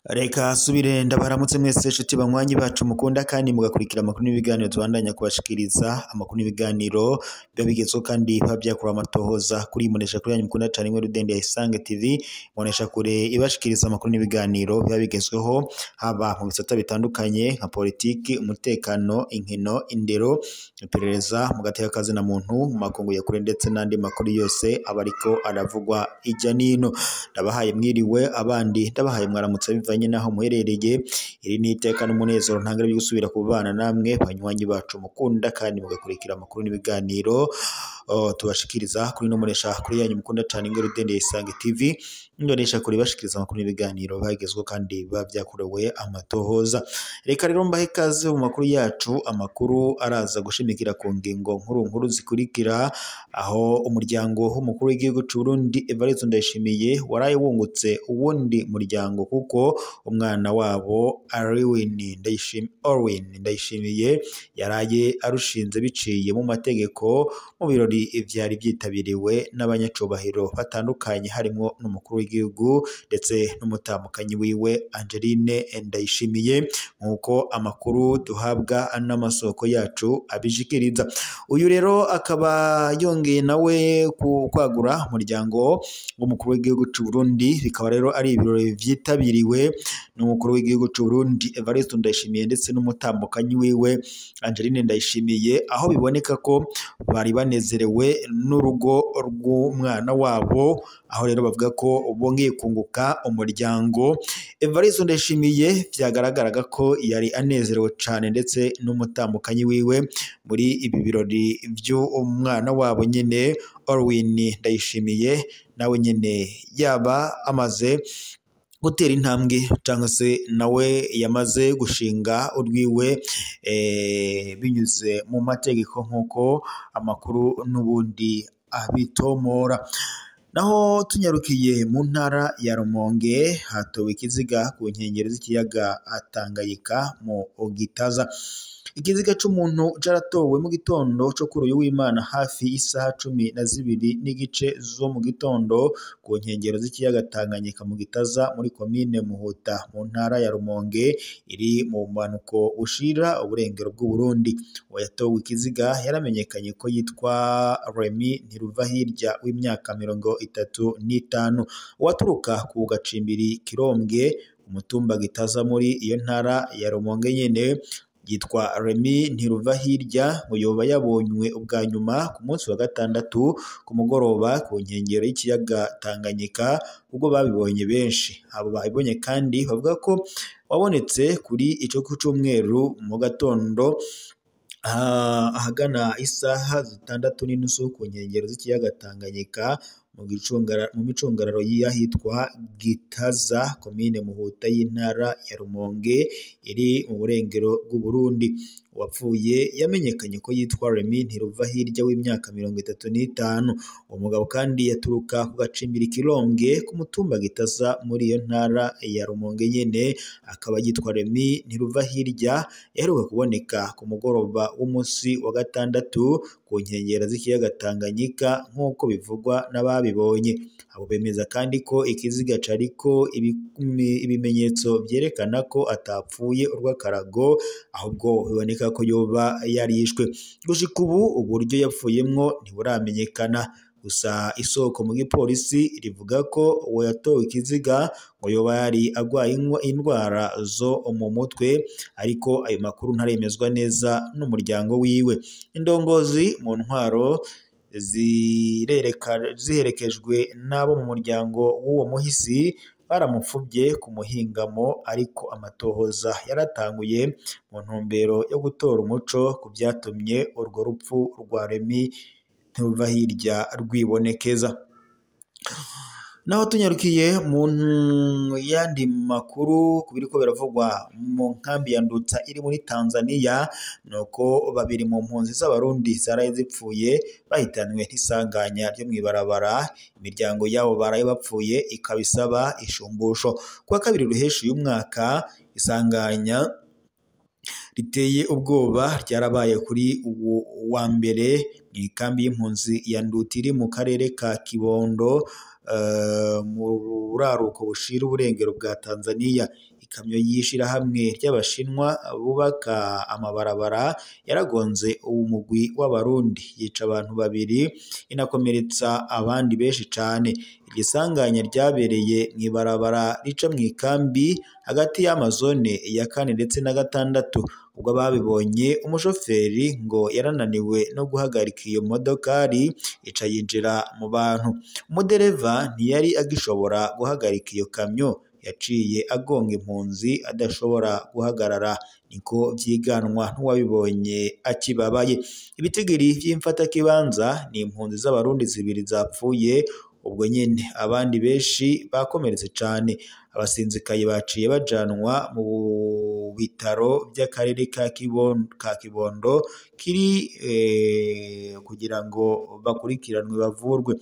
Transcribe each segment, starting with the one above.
Reka subire ndabaramutse mwese nshuti banywanyi bacu mukunda kandi mugakurikira amakuru n'ibiganiro tubandanya kubashikiriza amakuru n'ibiganiro biba bigezweho kandi biba byakura amatohoza kuri munesha kuri yanyu mukunda cyane mwe Rudende ya Isange TV munesha kure ibashikiriza amakuru n'ibiganiro biba bigezweho haba mu bisata bitandukanye nka politiki, umutekano, inkino, indero, iperereza mu gateka kazi na muntu mu makungu ya kure ndetse n'andi makuru yose abariko aravugwa ijya nino. Ndabahaye mwiriwe abandi ndabahaye mwaramutse bivanye naho muherereye. Iri ni iteka n'umunezero ntangire byo gusubira kubana namwe banywanyi bacu mukunda kandi mugakurikira amakuru n'ibiganiro tubashikiriza kuri no munesha kuri yanyu mukunda cyane ngero Rudende ya Isange TV ndonesha kuri bashikiriza amakuru n'ibiganiro bagezweho kandi bavyakorewe amatohoza. Reka rero mbahe kaze mu makuru yacu, amakuru araza gushimikira ku ngingo nkuru zikurikira, aho umuryango w'umukuru w'igihugu cy'u Burundi Evariste Ndayishimiye waraye wungutse uwundi muryango kuko umwana wabo Orwin Ndayishimiye yaraye arushinze biciye mu mategeko mu birori vyari byitabiriwe n'abanyacubahiro batandukanye harimo n'umukuru w'igihugu ndetse n'umutamukanyi wiwe Angeline Ndayishimiye nkuko amakuru duhabwa n'amasoko yacu abishikiriza. Uyu rero akaba yongeye nawe kwagura umuryango w'umukuru w'igihugu cy'u Burundi, bikaba rero ari ibirori vyitabiriwe n'umukuru w'igihugu cy'u Burundi Evariste Ndayishimiye ndetse n'umutambukanyi wiwe Angeline Ndayishimiye, aho biboneka ko bari banezerewe n'urugo rw'umwana wabo, aho rero bavuga ko bongeye kunguka umuryango. Evariste Ndayishimiye vyagaragaraga ko yari anezerewe cyane ndetse n'umutambukanyi wiwe muri ibi birori by'umwana wabo nyene Orwin Ndayishimiye, nawe nyene yaba amaze gutera intambwe cyangwa se nawe yamaze gushinga urwiwe binyuze mu mategeko nk'uko amakuru n'ubundi abitomora. Naho tunyarukiye mu ntara ya Rumonge hatowe ikiziga ku nkengero z'ikiyaga Tanganyika mu Gitaza. Ikiziga c'umuntu caratowe mu gitondo cyo kuri uyu w'Imana hafi isaha 12:15 zo mu gitondo ku nkengero z'ikiyaga Tanganyika mu Gitaza muri komine Muhuta mu ntara ya Rumonge iri mu manuko ushira uburengero bw'u Burundi. Uwatowe ikiziga yaramenyekanye ko yitwa Remy Ntiruvahirya w'imyaka 35, waturuka ku gacimbiri Kirombwe umutumba Gitaza muri iyo ntara ya Rumonge nyene. Yitwa Remy Ntiruvahirya ngo yoba yabonywe ubwa nyuma ku munsi wa gatandatu ku mugoroba ku nkengero y'ikiyaga Tanganyika, ubwo babibonye benshi. Abo babibonye kandi bavuga ko wabonetse kuri ico ku cyumweru mu gatondo ahagana isaha 6:30 ku nkengero z'ikiyaga Tanganyika mu micungararo y'ahitwa Gitaza komine Muhuta y'intara ya Rumonge iri mu burengero bw'u Burundi. Uwapfuye yamenyekanye ko yitwa Remy Ntiruvahirya w'imyaka 35. Umugabo kandi yaturuka ku gacimbiri Kirombwe ku mutumba Gitaza muri iyo ntara ya Rumonge nyene, akaba yitwa Remy Ntiruvahirya yaheruka kuboneka ku mugoroba w'umunsi wa gatandatu ku nkengero z'ikiyaga Tanganyika nk'uko bivugwa n'ababibonye. Abo bemeza kandi ko ikiziga cariko ibimenyetso vyerekana ko atapfuye urw'akarago, ahubwo biboneka ko yoba yarishwe. Gushika ubu uburyo yapfuyemwo ntiburamenyekana, gusa isoko mu gipolisi rivuga ko uwo yatowe ikiziga ngo yoba yari agwaye indwara zo mu mutwe, ariko ayo makuru ntaremezwa neza n'umuryango wiwe. Indongozi mu ntwaro ziherekejwe n'abo mu muryango w'uwo muhisi baramupfubye ku muhingamo, ariko amatohoza yaratanguye mu ntumbero yo gutora umuco ku byatumye urwo rupfu rwa Remy Ntiruvahirya rwibonekeza. Naho tunyarukiye mu yandi makuru kubiriko biravugwa mu nkambi ya Ndutsa iri muri Tanzania, nuko babiri mu mpunzi z'abarundi zaraye zipfuye bahitanwe n'isanganya ryo mwibarabara. Imiryango yabo baraye bapfuye ikabisaba ishumbusho. Kwa kabiri ruheshi uyu mwaka isanganya riteye ubwoba ryarabaye kuri uwo wa mbere mu ikambi y'impunzi ya Nduta iri mu karere ka Kibondo mu buraruko bushira uburengero bwa Tanzania. Ikamyo y'ishirahamwe ry'abashinwa bubaka amabarabara yaragonze umugwi w'abarundi yica abantu babiri inakomeretsa abandi benshi cane. Iryo sanganya ryabereye mw'ibarabara rica mw'ikambi hagati y'amazone ya 4 ndetse na 6. Ubwo babibonye umushoferi ngo yarananiwe no guhagarika iyo modokari ica yinjira mu bantu. Umudereva ntiyari agishobora guhagarika iyo kamyo, yaciye agonga impunzi adashobora guhagarara, niko vyiganwa n'uwabibonye akibabaye. Ibitigiri vy'imfatakibanza ni impunzi z'abarundi 2 zapfuye ubwo nyene, abandi benshi bakomeretse cane. Abasinzikaye baciye bajanwa mu bitaro by'akarere ka Kibondo kiri kugira ngo bakurikiranwe bavurwe.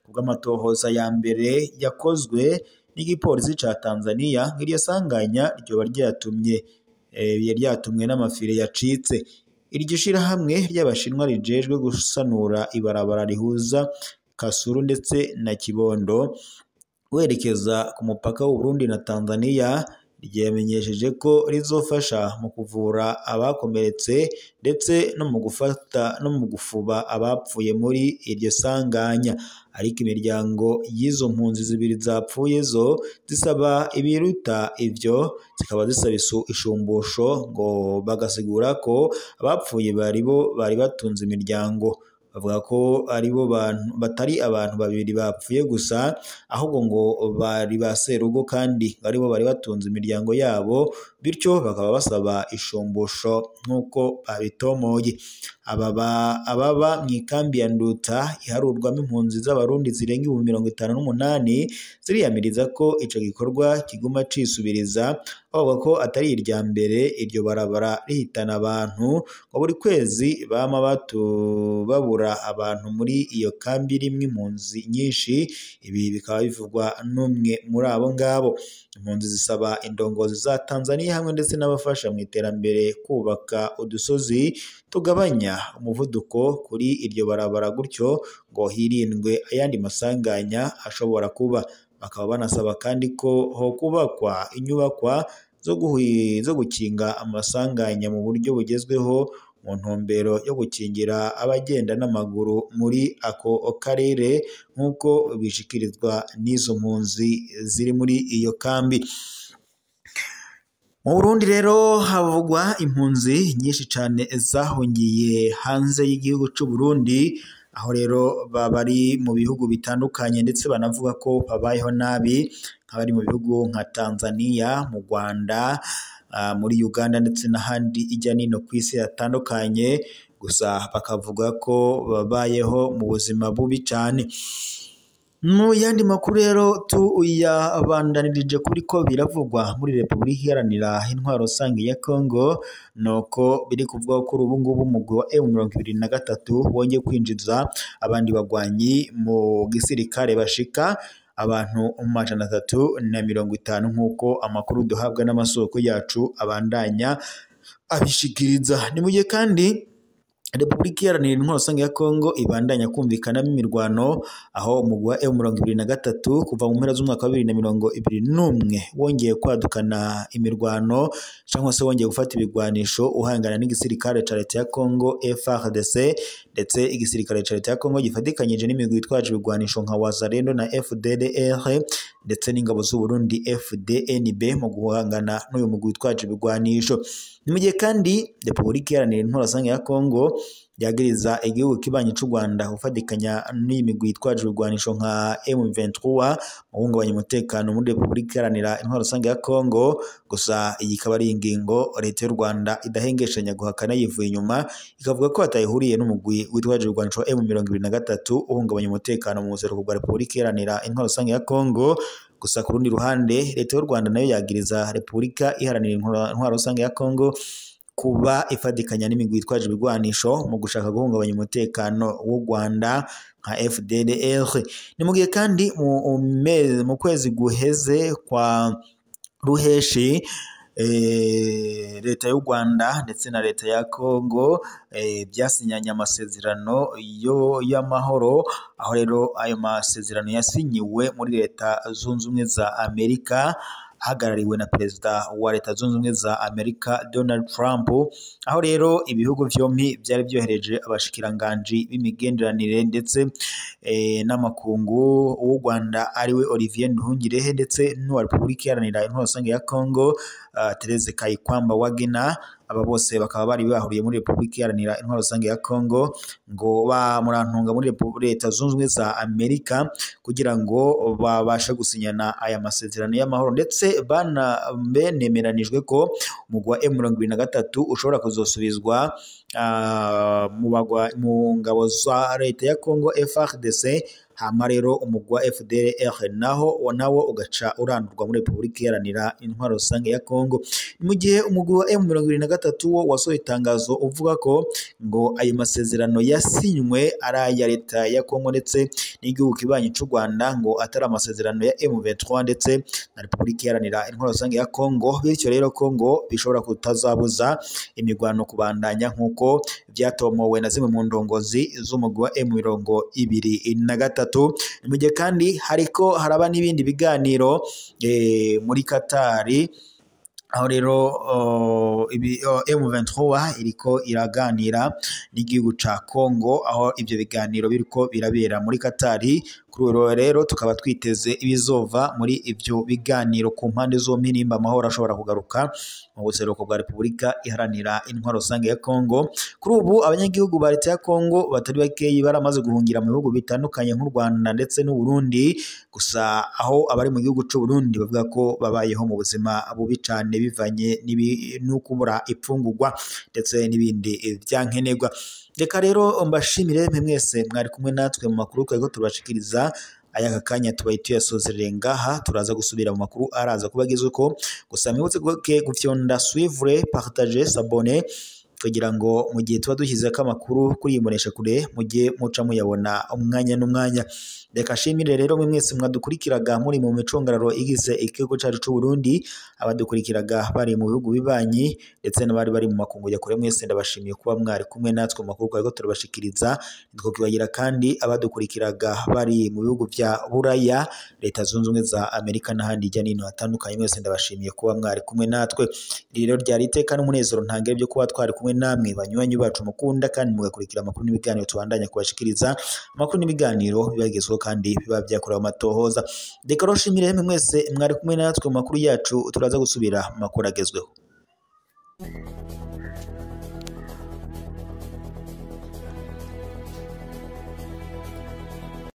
Kubw'amatohoza ya mbere yakozwe n'igipolisi ca Tanzania, ngiryo sanganya ryoba ryatumwe n'amafire yacitse. Iryo shirahamwe ry'abashinwa rijejwe gusanura ibarabara rihuza Kasulu ndetse na Kibondo werekeza ku mupaka w'u Burundi na Tanzania ryamenyesheje ko rizofasha mu kuvura abakomeretse ndetse no mu gufuba abapfuye muri iryo sanganya. Ariko imiryango y'izo mpunzi 2 zapfuye zo zisaba ibiruta ivyo, zikaba zisaba ishumbusho ngo bagasigura ko abapfuye bari batunze imiryango. Bavuga ko aribo bantu batari abantu 2 bapfuye gusa, ahubwo ngo bari baserugo kandi aribo bari batunze imiryango yabo, bityo bakaba basaba ishumbusho nk'uko babitomoye. Ababa mw'ikambi ya Nduta iharurwamo impunzi z'abarundi zirenga 58 ziriyamiriza ko ico gikorwa kiguma cisubiriza, bavuga ko atari irya mbere iryo barabara rihitana abantu, ngo buri kwezi bama babura abantu muri iyo kambi rimwe impunzi nyinshi. Ibi bikaba bivugwa n'umwe muri abo ngabo. Impunzi zisaba indongozi za Tanzania hamwe ndetse n'abafasha mu iterambere kubaka udusozi tugabanya umuvuduko kuri iryo barabara, gutyo ngo hirindwe ayandi masanganya ashobora kuba. Bakaba banasaba kandi ko ho kubakwa inyubakwa zo gukinga amasanganya mu buryo bugezweho mu ntumbero yo gukingira abagenda n'amaguru muri ako karere nk'uko bishikirizwa n'izo mpunzi ziri muri iyo kambi. Mu Burundi rero havugwa impunzi nyinshi cane zahungiye hanze y'igihugu c'u Burundi, aho rero bari mu bihugu bitandukanye ndetse banavuga ko babayeho nabi, nk'abari mu bihugu nka Tanzania, mu Rwanda, muri Uganda ndetse n'ahandi ijya nino kw'isi hatandukanye, gusa bakavuga ko babayeho mu buzima bubi cane. Mu yandi makuru rero tuyabandanirije kuri ko biravugwa muri Repubulika Iharanira Intwaro Rusange ya Congo, nuko biri kuvuga ko ubu ngubu umugwi wa M23 wongeye kwinjiza abandi bagwanyi mu gisirikare bashika abantu 350 nk'uko amakuru duhabwa n'amasoko yacu abandanya abishikiriza. Ni mu gihe kandi Repubulika Iharanira Intwaro Rusange ya Congo ibandanya kumvikanamo imirwano, aho umugwi wa M23 kuva mu mpera z'umwaka wa 2021 wongeye kwadukana imirwano cyangwa se wongeye gufata ibigwanisho uhangana n'igisirikare ca leta ya Congo FARDC, ndetse igisirikare ca leta ya Congo gifatikanyije n'imigwi itwaje ibigwanisho nka Wazalendo na FDLR ndetse n'ingabo z'u Burundi FDNB mu guhangana n'uyu mugwi itwaje ibigwanisho. Ni mu gihe kandi Repubulika Iharanira Intwaro Rusange ya Congo yagiriza igihugu kibanyi c'u Rwanda gufatikanya n'imigwi itwaje ibigwanisho nka M23 mu guhungabanya umutekano muri Repubulika Iharanira Intwaro Rusange ya Congo. Gusa iyi ikaba ari ingingo leta y'u Rwanda idahengeshanya guhakana yivuye inyuma, ikavuga ko atayihuriye n'umugwi witwaje ibigwanisho M23 uhungabanya umutekano mu buseruko bwa Repubulika Iharanira Intwaro Rusange ya Congo. Gusa ku rundi ruhande leta y'u Rwanda nayo yagiriza Repubulika Iharanira Intwaro Rusange ya Congo kuba ifadikanya n'imigwi itwaje ibigwanisho mu gushaka guhungabanya umutekano w'u Rwanda nka FDLR. Ni mu gihe kandi mu kwezi guheze kwa Ruheshi leta y'u Rwanda ndetse na leta ya Congo byasinyanye amasezerano y'amahoro, aho rero ayo masezerano yasinyiwe muri leta zunze ubumwe za Amerika ahagarariwe na perezida wa leta zunze ubumwe za Amerika Donald Trump, aho rero ibihugu vyompi byari byohereje abashikiranganji b'imigenderanire ndetse n'amakungu, w'u Rwanda ariwe Olivier Nduhungirehe ndetse n'uwa Repubulika Iharanira Intwaro Rusange ya Congo Therese Kayikwamba Wagner. Aba bose bakaba bari bahuriye muri Repubulika Iharanira Intwaro Rusange ya Congo ngo bamurantunga muri leta zunze ubumwe za Amerika kugira ngo babashe gusinyana aya masezerano y'amahoro, ndetse benemeranijwe ko umugwi wa M23 ushobora kuzosubizwa mu ngabo za leta ya Congo FARDC, hama rero umugwi wa FDLR nawo ugaca urandurwa muri Repubulika Iharanira Intwaro Rusange ya Congo. Mu gihe umugwi wa M23 wo wasohoye itangazo uvuga ko ngo ayo masezerano yasinywe ari aya leta ya Congo ndetse n'igihugu kibanyi cy'u Rwanda, ngo atari amasezerano ya M23 ndetse na Repubulika Iharanira Intwaro Rusange ya Congo, bityo rero Congo bishobora kutazabuza imigwano kubandanya nk'uko byatomowe na zimwe mu ndongozi z'umugwi wa M23. Mu gihe kandi hariko haraba n'ibindi biganiro muri Katari, aho rero M23 iriko iraganira n'igihugu ca Congo, aho ivyo biganiro biriko birabera muri Katari. Kuri rero tukaba twiteze ibizova muri ivyo biganiro ku mpande zompi, nimba amahoro ashobora kugaruka mu buseruko bwa Repubulika Iharanira Intwaro Rusange ya Congo. Kuri ubu abanyagihugu ba leta ya Congo batari bakeyi baramaze guhungira mu bihugu bitandukanye nk'u Rwanda ndetse n'u Burundi, gusa aho abari mu gihugu cy'u Burundi bavuga ko babayeho mu buzima bubi cane bivanye no kubura ipfungurwa ndetse n'ibindi byankenerwa. Reka rero mbashimire mwese mwari kumwe natwe mu makuru twego tubashikiriza aya kanya, tubaye tuyasozerere ngaha, turaza gusubira mu makuru araza kubagizwe ko. Gusa mwibutse gufyonda suivre, partager, s'abonner kugira ngo mu gihe tuba dushyize ko amakuru kuri imbonesha kure mujye muca muyabona umwanya n'umwanya. Reka shimire rero mwese mwadukurikiraga muri mu micungararo igize ikigo cyacu cy'u Burundi, abadukurikiraga bari mu bihugu bibanyi ndetse n'abari bari mu makungu ya kure, mwese ndabashimiye kuba mwari kumwe natwe mu makuru twari turabashikiriza. Twakibagira kandi abadukurikiraga bari mu bihugu vya Buraya, leta zunze ubumwe za Amerika n'ahandi hirya n'ino hatandukanye, mwese ndabashimiye kuba mwari kumwe natwe. Iri rero ryari iteka n'umunezero ntangere byo kuba twari kumwe namwe banywanyi bacu mukunda kandi mugakurikira amakuru n'ibiganiro tubandanya kubashikiriza, amakuru n'ibiganiro bibagezweho kandi biba byakorewe amatohoza. Reka roshimire mwese mwari kumwe natwe mu makuru yacu, turaza gusubira mu makuru agezweho.